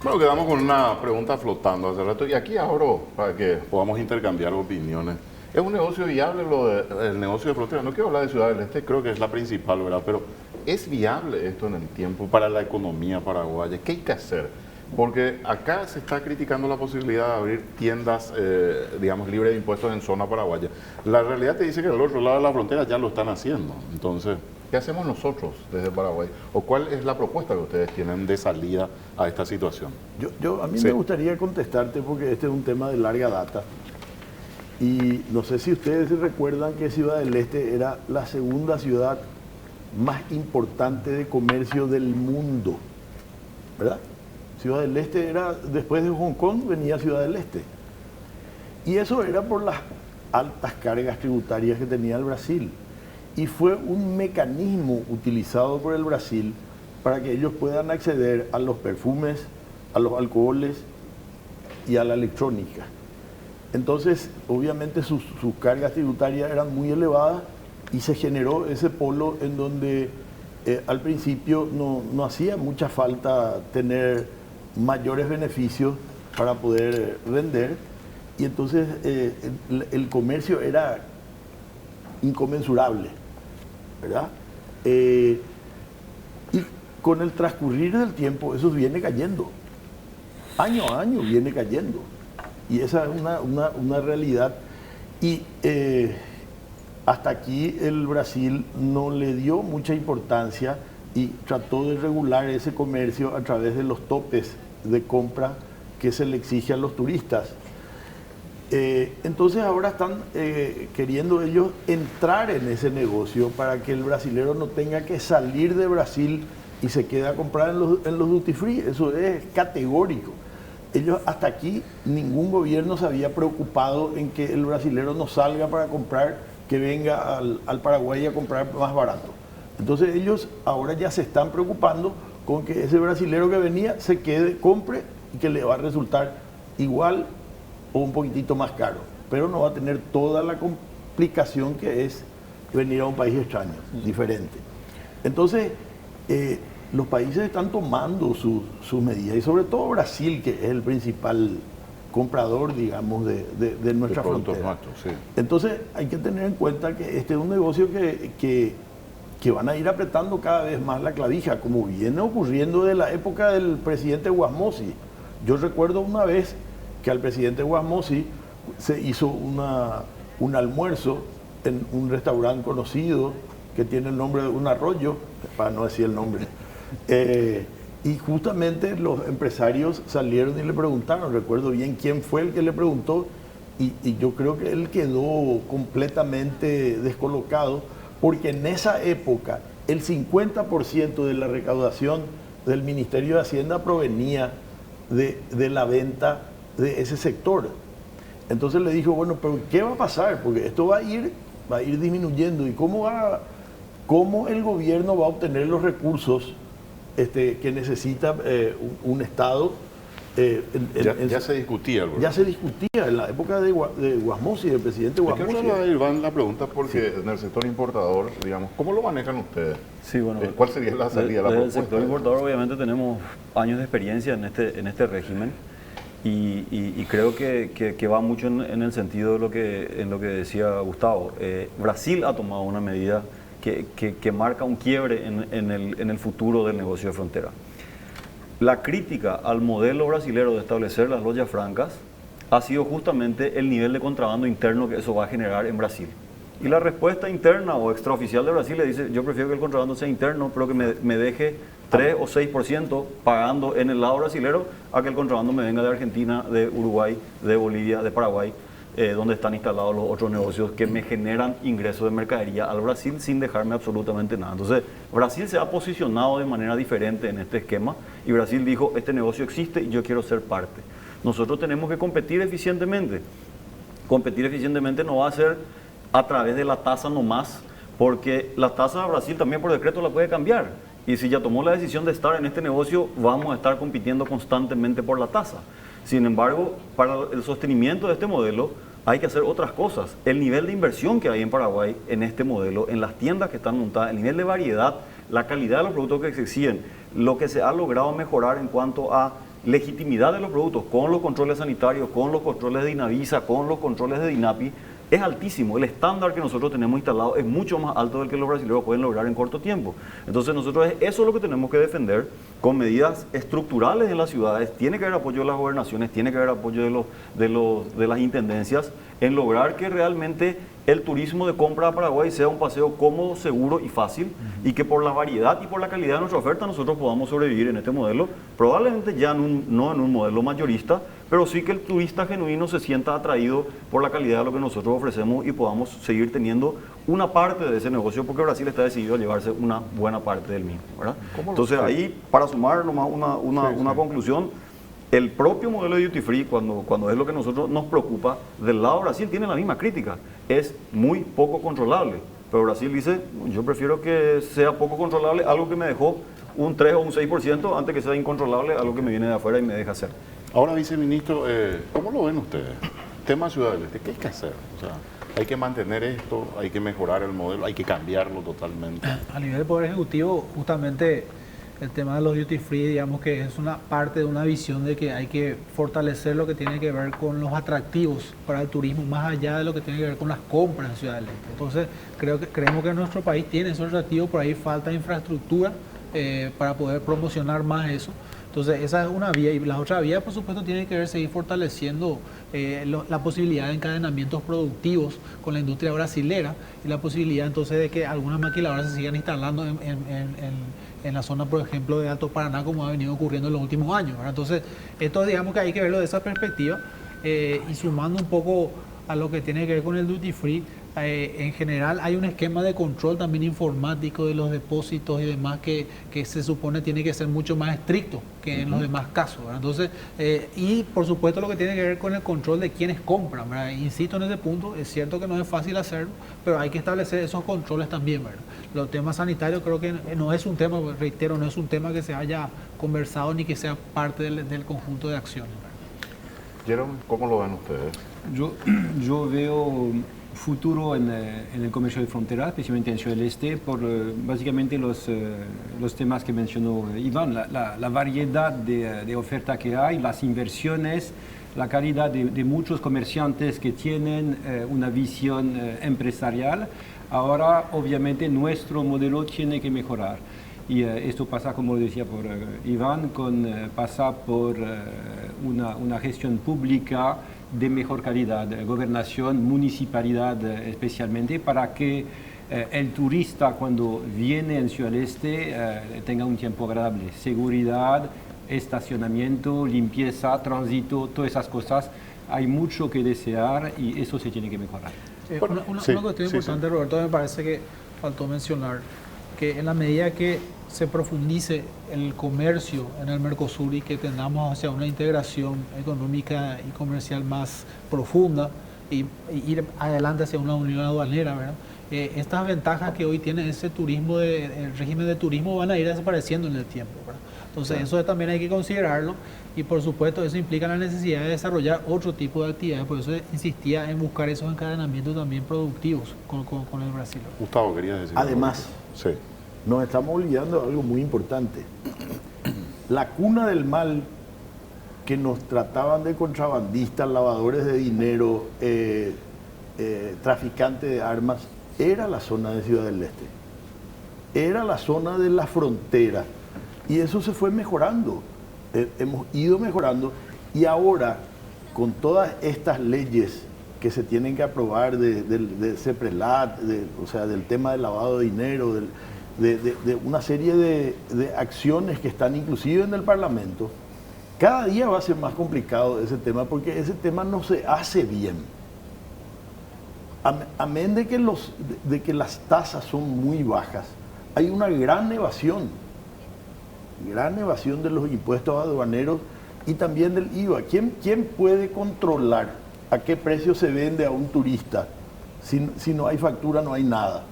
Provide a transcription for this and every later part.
Bueno, quedamos con una pregunta flotando hace rato y aquí abro para que podamos intercambiar opiniones. ¿Es un negocio viable el negocio de frontera? No quiero hablar de Ciudad del Este, creo que es la principal, ¿verdad? Pero ¿es viable esto en el tiempo para la economía paraguaya? ¿Qué hay que hacer? Porque acá se está criticando la posibilidad de abrir tiendas, digamos, libres de impuestos en zona paraguaya. La realidad te dice que del otro lado de la frontera ya lo están haciendo. Entonces, ¿qué hacemos nosotros desde Paraguay? ¿O cuál es la propuesta que ustedes tienen de salida a esta situación? A mí Sí. me gustaría contestarte porque este es un tema de larga data. Y no sé si ustedes se recuerdan que Ciudad del Este era la segunda ciudad más importante de comercio del mundo, ¿verdad? Ciudad del Este era, después de Hong Kong, venía Ciudad del Este. Y eso era por las altas cargas tributarias que tenía el Brasil. Y fue un mecanismo utilizado por el Brasil para que ellos puedan acceder a los perfumes, a los alcoholes y a la electrónica. Entonces, obviamente sus cargas tributarias eran muy elevadas y se generó ese polo en donde al principio no hacía mucha falta tener mayores beneficios para poder vender, y entonces el comercio era inconmensurable, ¿verdad? Y con el transcurrir del tiempo eso viene cayendo, año a año viene cayendo, y esa es una realidad. Y hasta aquí el Brasil no le dio mucha importancia y trató de regular ese comercio a través de los topes de compra que se le exige a los turistas. Entonces ahora están queriendo ellos entrar en ese negocio para que el brasilero no tenga que salir de Brasil y se quede a comprar en los duty free. Eso es categórico. Ellos hasta aquí, ningún gobierno se había preocupado en que el brasilero no salga para comprar, que venga al Paraguay a comprar más barato. Entonces ellos ahora ya se están preocupando con que ese brasilero que venía se quede, compre, y que le va a resultar igual o un poquitito más caro, pero no va a tener toda la complicación que es venir a un país extraño, diferente. Entonces, los países están tomando sus medidas, y sobre todo Brasil, que es el principal comprador, digamos, de nuestra frontera. Nuestros, sí. Entonces, hay que tener en cuenta que este es un negocio que van a ir apretando cada vez más la clavija, como viene ocurriendo de la época del presidente Guasmosi. Yo recuerdo una vez que al presidente Guasmosi se hizo un almuerzo en un restaurante conocido que tiene el nombre de un arroyo, para no decir el nombre. Y justamente los empresarios salieron y le preguntaron, recuerdo bien quién fue el que le preguntó, y yo creo que él quedó completamente descolocado, porque en esa época el 50% de la recaudación del Ministerio de Hacienda provenía de la venta de ese sector. Entonces le dijo, bueno, pero ¿qué va a pasar? Porque esto va a ir disminuyendo, y cómo el gobierno va a obtener los recursos que necesita un Estado. Ya se discutía. Ya se discutía en la época de Guasmosi, del presidente Guasmosi. Quiero Iván la pregunta porque en el sector importador, digamos, ¿cómo lo manejan ustedes? Sí, bueno, ¿Cuál sería la salida de la desde propuesta? el sector importador obviamente tenemos años de experiencia en este régimen, y creo que va mucho en el sentido de lo que decía Gustavo. Brasil ha tomado una medida que marca un quiebre en el futuro del negocio de frontera. La crítica al modelo brasilero de establecer las loyas francas ha sido justamente el nivel de contrabando interno que eso va a generar en Brasil. Y la respuesta interna o extraoficial de Brasil le dice, yo prefiero que el contrabando sea interno, pero que me deje 3 o 6% pagando en el lado brasilero, a que el contrabando me venga de Argentina, de Uruguay, de Bolivia, de Paraguay, donde están instalados los otros negocios que me generan ingresos de mercadería al Brasil sin dejarme absolutamente nada. Entonces, Brasil se ha posicionado de manera diferente en este esquema, y Brasil dijo, este negocio existe y yo quiero ser parte. Nosotros tenemos que competir eficientemente. Competir eficientemente no va a ser a través de la tasa nomás, porque la tasa de Brasil también por decreto la puede cambiar. Y si ya tomó la decisión de estar en este negocio, vamos a estar compitiendo constantemente por la tasa. Sin embargo, para el sostenimiento de este modelo hay que hacer otras cosas. El nivel de inversión que hay en Paraguay en este modelo, en las tiendas que están montadas, el nivel de variedad, la calidad de los productos que se exigen, lo que se ha logrado mejorar en cuanto a legitimidad de los productos con los controles sanitarios, con los controles de INAVISA, con los controles de DINAPI, es altísimo. El estándar que nosotros tenemos instalado es mucho más alto del que los brasileños pueden lograr en corto tiempo. Entonces nosotros eso es lo que tenemos que defender con medidas estructurales en las ciudades. Tiene que haber apoyo de las gobernaciones, tiene que haber apoyo de las intendencias en lograr que realmente el turismo de compra a Paraguay sea un paseo cómodo, seguro y fácil, y que por la variedad y por la calidad de nuestra oferta nosotros podamos sobrevivir en este modelo, probablemente ya no en un modelo mayorista, pero sí que el turista genuino se sienta atraído por la calidad de lo que nosotros ofrecemos y podamos seguir teniendo una parte de ese negocio, porque Brasil está decidido a llevarse una buena parte del mismo, ¿verdad? Entonces ahí, para sumar nomás una conclusión, el propio modelo de duty free, cuando es lo que a nosotros nos preocupa, del lado de Brasil tiene la misma crítica, es muy poco controlable. Pero Brasil dice, yo prefiero que sea poco controlable, algo que me dejó un 3 o un 6%, antes que sea incontrolable, algo que me viene de afuera y me deja hacer. Ahora, viceministro, ¿cómo lo ven ustedes? Tema Ciudad del Este, ¿qué hay que hacer? O sea, hay que mantener esto, hay que mejorar el modelo, hay que cambiarlo totalmente. A nivel del Poder Ejecutivo, justamente el tema de los duty free, digamos que es una parte de una visión de que hay que fortalecer lo que tiene que ver con los atractivos para el turismo, más allá de lo que tiene que ver con las compras en Ciudad del Este. Entonces, creemos que nuestro país tiene esos atractivos, por ahí falta infraestructura para poder promocionar más eso. Entonces, esa es una vía. Y la otra vía, por supuesto, tiene que ver seguir fortaleciendo la posibilidad de encadenamientos productivos con la industria brasilera y la posibilidad entonces de que algunas maquiladoras se sigan instalando en la zona, por ejemplo, de Alto Paraná, como ha venido ocurriendo en los últimos años, ¿verdad? Entonces, esto digamos que hay que verlo de esa perspectiva y sumando un poco a lo que tiene que ver con el duty free. En general hay un esquema de control también informático de los depósitos y demás que se supone tiene que ser mucho más estricto que en los demás casos, ¿verdad? Entonces, y por supuesto lo que tiene que ver con el control de quienes compran, ¿verdad? Insisto en ese punto, es cierto que no es fácil hacerlo, pero hay que establecer esos controles también, ¿verdad? Los temas sanitarios creo que no es un tema, reitero, no es un tema que se haya conversado ni que sea parte del conjunto de acciones, ¿verdad? Jerome, ¿cómo lo ven ustedes? Yo veo futuro en el comercio de frontera, especialmente en Ciudad del Este, por básicamente los temas que mencionó Iván, la variedad de oferta que hay, las inversiones, la calidad de muchos comerciantes que tienen una visión empresarial. Ahora, obviamente, nuestro modelo tiene que mejorar. Y esto pasa, como decía por Iván, pasa por una gestión pública de mejor calidad, gobernación, municipalidad especialmente, para que el turista cuando viene en Ciudad del Este tenga un tiempo agradable. Seguridad, estacionamiento, limpieza, tránsito, todas esas cosas. Hay mucho que desear y eso se tiene que mejorar. Una cuestión importante, Roberto, me parece que faltó mencionar, que en la medida que se profundice el comercio en el Mercosur y que tendamos hacia una integración económica y comercial más profunda y ir adelante hacia una unión aduanera, ¿verdad? Estas ventajas que hoy tiene ese turismo, el régimen de turismo, van a ir desapareciendo en el tiempo, ¿verdad? Entonces eso también hay que considerarlo y por supuesto eso implica la necesidad de desarrollar otro tipo de actividades, por eso insistía en buscar esos encadenamientos también productivos con el Brasil. Gustavo, querías decir Además, sí, nos estamos olvidando de algo muy importante. La cuna del mal que nos trataban de contrabandistas, lavadores de dinero, traficantes de armas, era la zona de Ciudad del Este. Era la zona de la frontera. Y eso se fue mejorando. Hemos ido mejorando. Y ahora, con todas estas leyes que se tienen que aprobar de CEPRELAT, o sea, del tema del lavado de dinero, de una serie de acciones que están inclusive en el Parlamento, cada día va a ser más complicado ese tema porque ese tema no se hace bien. Amén de que las tasas son muy bajas, hay una gran evasión de los impuestos aduaneros y también del IVA. ¿Quién puede controlar a qué precio se vende a un turista? Si no hay factura, no hay nada.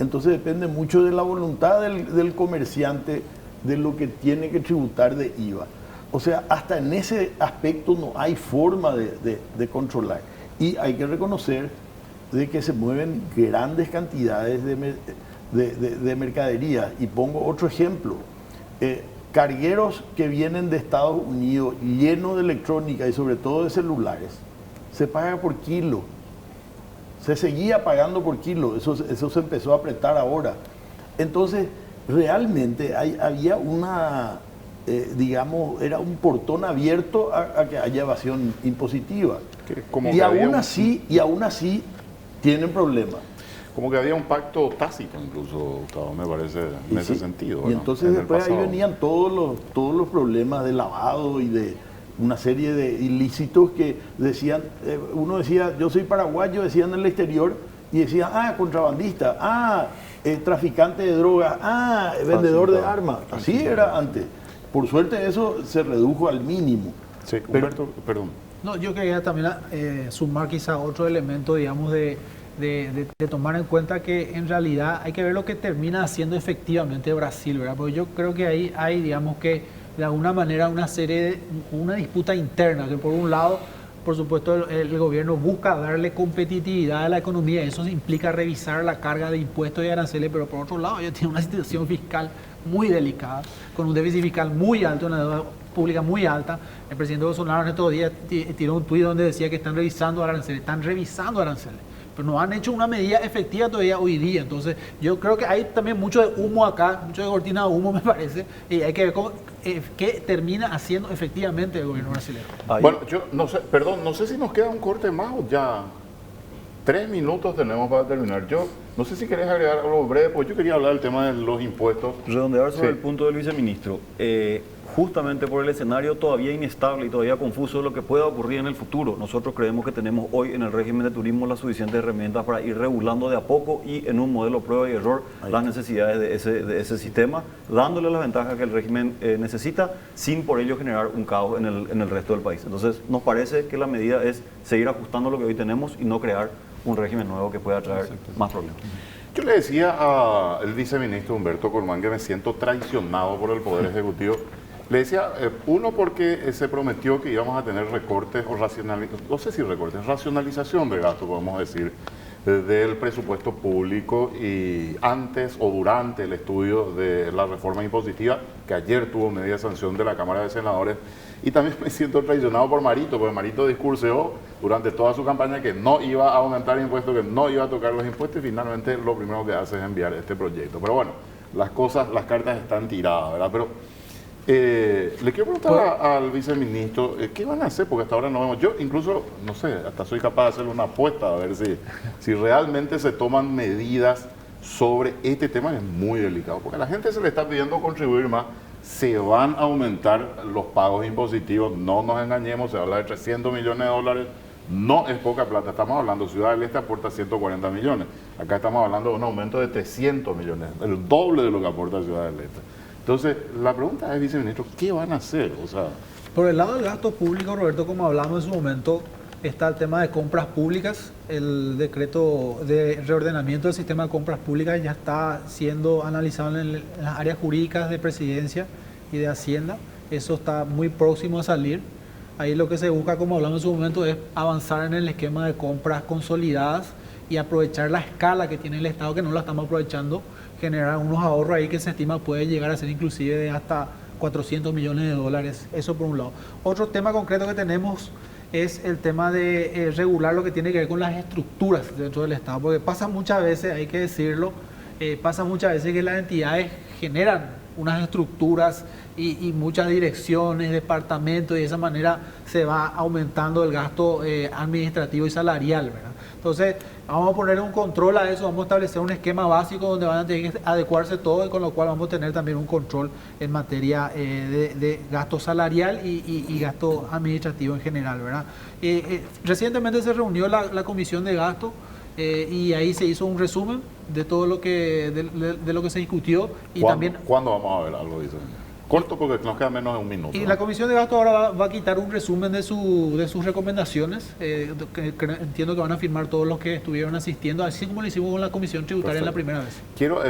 Entonces depende mucho de la voluntad del comerciante, de lo que tiene que tributar de IVA. O sea, hasta en ese aspecto no hay forma de controlar. Y hay que reconocer de que se mueven grandes cantidades de mercadería. Y pongo otro ejemplo. cargueros que vienen de Estados Unidos llenos de electrónica y sobre todo de celulares, se paga por kilo. Se seguía pagando por kilo, eso se empezó a apretar ahora. Entonces, realmente había una, digamos, era un portón abierto a que haya evasión impositiva. Y aún así tienen problemas. Como que había un pacto tácito incluso, Gustavo, me parece, en ese sentido. Y entonces después ahí venían todos los problemas de lavado y de una serie de ilícitos que decían, uno decía, yo soy paraguayo, decían en el exterior, y decían, contrabandista, traficante de drogas, vendedor de armas. Así era antes. Por suerte eso se redujo al mínimo. Sí, Humberto, perdón. No, yo quería también sumar quizá otro elemento, digamos, de tomar en cuenta que en realidad hay que ver lo que termina haciendo efectivamente Brasil, ¿verdad? Porque yo creo que ahí hay, digamos que de alguna manera una disputa interna, que por un lado, por supuesto, el gobierno busca darle competitividad a la economía, eso implica revisar la carga de impuestos y aranceles, pero por otro lado, ellos tienen una situación fiscal muy delicada, con un déficit fiscal muy alto, una deuda pública muy alta. El presidente Bolsonaro en estos días tiró un tuit donde decía que están revisando aranceles, pero no han hecho una medida efectiva todavía hoy día. Entonces, yo creo que hay también mucho de humo acá, mucho de cortina de humo, me parece, y hay que ver qué termina haciendo efectivamente el gobierno brasileño. Bueno, yo no sé, perdón, no sé si nos queda un corte más o ya 3 minutos tenemos para terminar. Yo no sé si querés agregar algo breve, porque yo quería hablar del tema de los impuestos. Redondear sobre el punto del viceministro. Justamente por el escenario todavía inestable y todavía confuso de lo que pueda ocurrir en el futuro, nosotros creemos que tenemos hoy en el régimen de turismo las suficientes herramientas para ir regulando de a poco y en un modelo prueba y error las necesidades de ese sistema, dándole las ventajas que el régimen necesita, sin por ello generar un caos en el resto del país. Entonces, nos parece que la medida es seguir ajustando lo que hoy tenemos y no crear un régimen nuevo que pueda traer más problemas. Yo le decía al viceministro Humberto Colmán que me siento traicionado por el Poder Ejecutivo. Le decía, uno, porque se prometió que íbamos a tener recortes o racionalización de gasto, podemos decir, del presupuesto público, y antes o durante el estudio de la reforma impositiva, que ayer tuvo media sanción de la Cámara de Senadores. Y también me siento traicionado por Marito, porque Marito discurseó durante toda su campaña que no iba a aumentar impuestos, que no iba a tocar los impuestos, y finalmente lo primero que hace es enviar este proyecto. Pero bueno, las cartas están tiradas, ¿verdad? Pero le quiero preguntar al viceministro, ¿qué van a hacer? Porque hasta ahora no vemos. Yo incluso, no sé, hasta soy capaz de hacerle una apuesta a ver si realmente se toman medidas sobre este tema, que es muy delicado. Porque a la gente se le está pidiendo contribuir más, se van a aumentar los pagos impositivos, no nos engañemos, se habla de 300 millones de dólares, no es poca plata, estamos hablando, Ciudad del Este aporta 140 millones, acá estamos hablando de un aumento de 300 millones, el doble de lo que aporta Ciudad del Este. Entonces, la pregunta es, viceministro, ¿qué van a hacer? O sea, por el lado del gasto público, Roberto, como hablamos en su momento, está el tema de compras públicas. El decreto de reordenamiento del sistema de compras públicas ya está siendo analizado en las áreas jurídicas de Presidencia y de Hacienda. Eso está muy próximo a salir. Ahí lo que se busca, como hablamos en su momento, es avanzar en el esquema de compras consolidadas y aprovechar la escala que tiene el Estado, que no la estamos aprovechando, generar unos ahorros ahí que se estima puede llegar a ser inclusive de hasta 400 millones de dólares. Eso por un lado. Otro tema concreto que tenemos es el tema de regular lo que tiene que ver con las estructuras dentro del Estado, porque pasa muchas veces, hay que decirlo, pasa muchas veces que las entidades generan unas estructuras y muchas direcciones, departamentos, y de esa manera se va aumentando el gasto administrativo y salarial, ¿verdad? Entonces, vamos a poner un control a eso, vamos a establecer un esquema básico donde van a tener que adecuarse todo, y con lo cual vamos a tener también un control en materia de gasto salarial y gasto administrativo en general, ¿verdad? Recientemente se reunió la comisión de gasto y ahí se hizo un resumen de todo lo que de lo que se discutió. Y también, ¿cuándo vamos a ver algo de eso? Corto, porque nos queda menos de un minuto. Y la Comisión de Gasto ahora va a quitar un resumen de sus recomendaciones, que entiendo que van a firmar todos los que estuvieron asistiendo, así como lo hicimos con la Comisión Tributaria en la primera vez.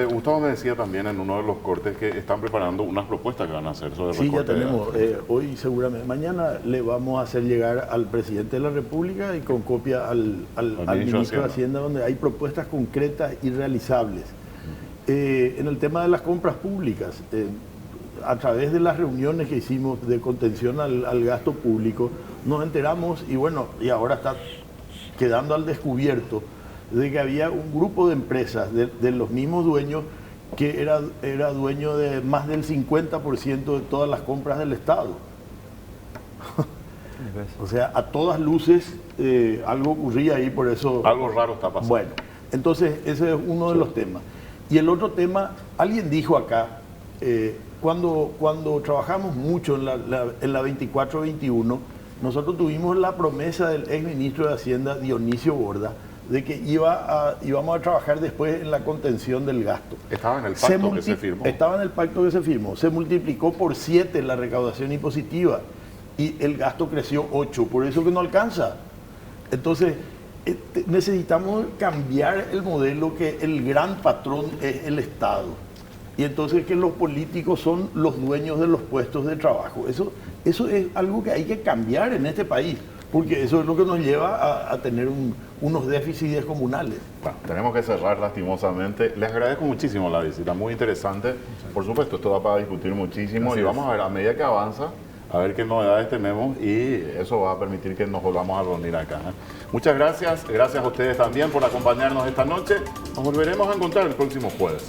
Gustavo me decía también en uno de los cortes que están preparando unas propuestas que van a hacer sobre sí, ya tenemos. Hoy seguramente, mañana le vamos a hacer llegar al presidente de la República y con copia al ministro de Hacienda, donde hay propuestas concretas y realizables. En el tema de las compras públicas, a través de las reuniones que hicimos de contención al gasto público, nos enteramos y bueno, y ahora está quedando al descubierto de que había un grupo de empresas de los mismos dueños que era dueño de más del 50% de todas las compras del Estado. O sea, a todas luces algo ocurría ahí, por eso... Algo raro está pasando. Bueno, entonces ese es uno de los temas. Y el otro tema, alguien dijo acá, cuando trabajamos mucho en la 24-21, nosotros tuvimos la promesa del ex ministro de Hacienda, Dionisio Borda, de que íbamos a trabajar después en la contención del gasto. Estaba en el pacto que se firmó. Estaba en el pacto que se firmó. Se multiplicó por 7 la recaudación impositiva y el gasto creció 8, por eso que no alcanza. Entonces, necesitamos cambiar el modelo, que el gran patrón es el Estado. Y entonces que los políticos son los dueños de los puestos de trabajo. Eso es algo que hay que cambiar en este país, porque eso es lo que nos lleva a tener unos déficits descomunales. Bueno, tenemos que cerrar lastimosamente. Les agradezco muchísimo la visita, muy interesante. Por supuesto, esto va para discutir muchísimo. Así y es. vamos a ver a medida que avanza, a ver qué novedades tenemos, y eso va a permitir que nos volvamos a reunir acá. Muchas gracias a ustedes también por acompañarnos esta noche. Nos volveremos a encontrar el próximo jueves.